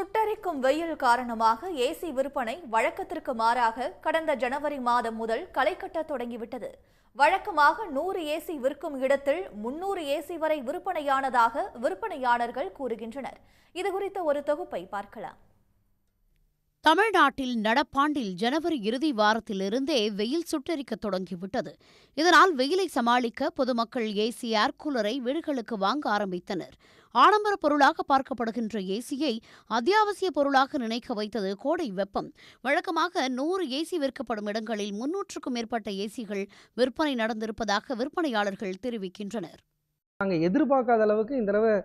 சுட்டெரிக்கும் வெயில் காரணமாக ஏசி விற்பனை வழக்கத்திற்கு மாறாக கடந்த ஜனவரி மாதம் முதல் களைகட்ட தொடங்கிவிட்டது. வழக்கமாக 100 ஏசி விற்கும் இடத்தில் 300 ஏசி வரை விற்பனையானதாக விற்பனையாளர்கள் கூறுகின்றனர். இதுகுறித்த ஒரு தொகுப்பை பார்க்கலாம். தமிழ்நாட்டில் நடப்பாண்டில் ஜனவரி இறுதி வாரத்திலிருந்தே வெயில் சுட்டெரிக்க தொடங்கிவிட்டது. இதனால் வெயிலை சமாளிக்க பொதுமக்கள் ஏசி ஏர் கூலரை வீடுகளுக்கு வாங்க ஆரம்பித்தனர். ஆடம்பர பொருளாக பார்க்கப்படுகின்ற ஏசியை அத்தியாவசிய பொருளாக நினைக்க வைத்தது கோடை வெப்பம். வழக்கமாக 100 ஏசி விற்கப்படும் இடங்களில் 300க்கும் மேற்பட்ட ஏசிகள் விற்பனை நடந்திருப்பதாக விற்பனையாளர்கள் தெரிவிக்கின்றனர். நாங்கள் எதிர்பார்க்காத அளவுக்கு இந்த தடவை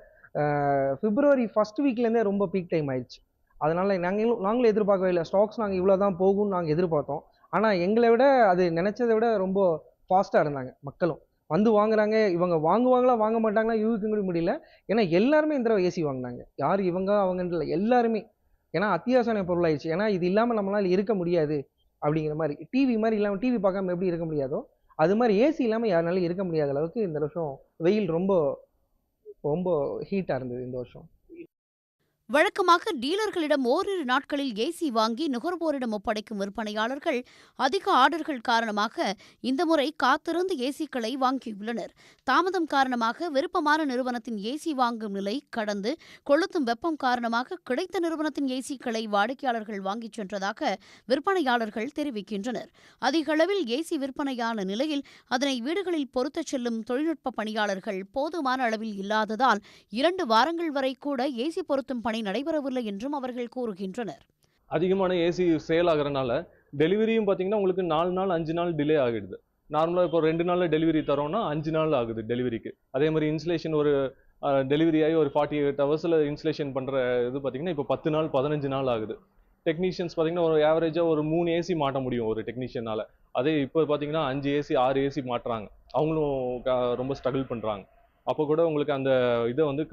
பிப்ரவரி ஃபர்ஸ்ட் வீக்லேருந்தே ரொம்ப பீக் டைம் ஆயிடுச்சு. அதனால் நாங்களும் எதிர்பார்க்கவே இல்லை. ஸ்டாக்ஸ் நாங்கள் இவ்வளோ தான் போகும்னு நாங்கள் எதிர்பார்த்தோம். ஆனால் எங்களை விட அது நினச்சதை விட ரொம்ப ஃபாஸ்ட்டாக இருந்தாங்க. மக்களும் வந்து வாங்குறாங்க. இவங்க வாங்குவாங்களா வாங்க மாட்டாங்களா யூகிக்க முடியல. ஏன்னா எல்லாருமே இந்த தடவை ஏசி வாங்கினாங்க. யார் இவங்க அவங்கன்னு இல்லை, எல்லாருமே. ஏன்னா அத்தியாவசிய பொருளாயிடுச்சு. ஏன்னா இது இல்லாமல் நம்மளால் இருக்க முடியாது அப்படிங்கிற மாதிரி. டிவி மாதிரி இல்லாமல் டிவி பார்க்காம எப்படி இருக்க முடியாதோ அது மாதிரி ஏசி இல்லாமல் யாருனாலும் இருக்க முடியாத அளவுக்கு இந்த வருஷம் வெயில் ரொம்ப ரொம்ப ஹீட்டாக இருந்தது இந்த வருஷம். வழக்கமாக டீலர்களிடம் ஓரிரு நாட்களில் ஏசி வாங்கி நுகர்வோரிடம் ஒப்படைக்கும் விற்பனையாளர்கள் அதிக ஆர்டர்கள் காரணமாக இந்த முறை காத்திருந்து ஏசிக்களை வாங்கியுள்ளனர். தாமதம் காரணமாக விருப்பமான நிறுவனத்தின் ஏசி வாங்கும் நிலை கடந்து கொளுத்தும் வெப்பம் காரணமாக கிடைத்த நிறுவனத்தின் ஏசிக்களை வாடிக்கையாளர்கள் வாங்கிச் சென்றதாக விற்பனையாளர்கள் தெரிவிக்கின்றனர். அதிக அளவில் ஏசி விற்பனையான நிலையில் அதனை வீடுகளில் பொருத்தச் செல்லும் தொழில்நுட்ப பணியாளர்கள் போதுமான அளவில் இல்லாததால் 2 வாரங்கள் வரை கூட ஏசி பொருத்தும் பணி நடைபெறவில்லை என்றும் அவர்கள் கூறுகின்றனர். அதிகமான ஏசி சேல் ஆகிறனால டெலிவரியும் பார்த்தீங்கன்னா உங்களுக்கு 4 நாள் 5 நாள் டிலே ஆகிடுது. நார்மலாக இப்போ 2 நாளில் டெலிவரி தரோம்னா 5 நாள் ஆகுது டெலிவரிக்கு. அதே மாதிரி இன்ஸ்டலேஷன் ஒரு டெலிவரி ஆகி ஒரு 48 ஹவர்ஸில் இன்ஸ்டலேஷன் பண்ணுற இது பார்த்தீங்கன்னா இப்போ 10 நாள் 15 நாள் ஆகுது. டெக்னீஷியன்ஸ் பார்த்தீங்கன்னா ஒரு ஆவரேஜாக ஒரு 3 ஏசி மாட்ட முடியும் ஒரு டெக்னீஷியனால். அதே இப்போ பார்த்தீங்கன்னா 5 ஏசி 6 ஏசி மாட்டுறாங்க. அவங்களும் ரொம்ப ஸ்ட்ரகிள் பண்ணுறாங்க. அப்போ கூட உங்களுக்கு அந்த இதை வந்து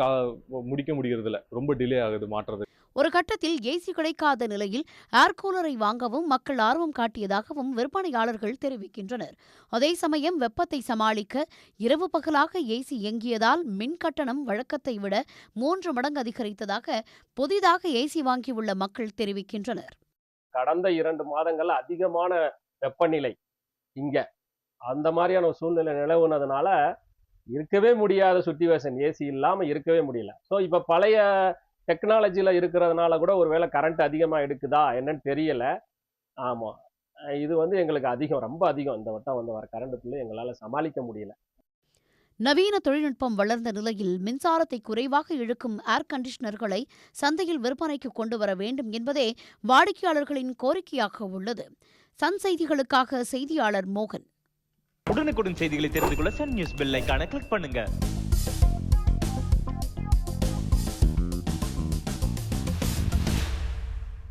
முடிக்க முடியறதில்ல, ரொம்ப டிலே ஆகுது மாற்றுறது. ஒரு கட்டத்தில் ஏசி கிடைக்காத நிலையில் ஏர் கூலரை வாங்கவும் மக்கள் ஆர்வம் காட்டியதாகவும் விற்பனையாளர்கள் தெரிவிக்கின்றனர். அதே சமயம் வெப்பத்தை சமாளிக்க இரவு பகலாக ஏசி இயங்கியதால் மின் கட்டணம் வழக்கத்தை விட 3 மடங்கு அதிகரித்ததாக புதிதாக ஏசி வாங்கியுள்ள மக்கள் தெரிவிக்கின்றனர். கடந்த 2 மாதங்கள் அதிகமான வெப்பநிலை இங்க அந்த மாதிரியான சூழ்நிலை நிலவுனதுனால இருக்கவே முடியாத சுச்சுவேஷன். ஏசி இல்லாம இருக்கவே முடியல. ஸோ இப்போ பழைய டெக்னாலஜியில் இருக்கிறதுனால கூட ஒருவேளை கரண்ட் அதிகமாக எடுக்குதா என்னன்னு தெரியல. ஆமாம், இது வந்து எங்களுக்கு அதிகம், ரொம்ப அதிகம். இந்த வட்டம் வந்து வர கரண்ட்டுக்குள்ளே எங்களால் சமாளிக்க முடியல. நவீன தொழில்நுட்பம் வளர்ந்த நிலையில் மின்சாரத்தை குறைவாக இழுக்கும் ஏர் கண்டிஷனர்களை சந்தையில் விற்பனைக்கு கொண்டு வர வேண்டும் என்பதே வாடிக்கையாளர்களின் கோரிக்கையாக உள்ளது. சன் செய்திகளுக்காக செய்தியாளர் மோகன். உடனுக்குடன் செய்திகளை தெரிந்து கொள்ள சன் நியூஸ் பெல் ஐகானை கிளிக் பண்ணுங்க.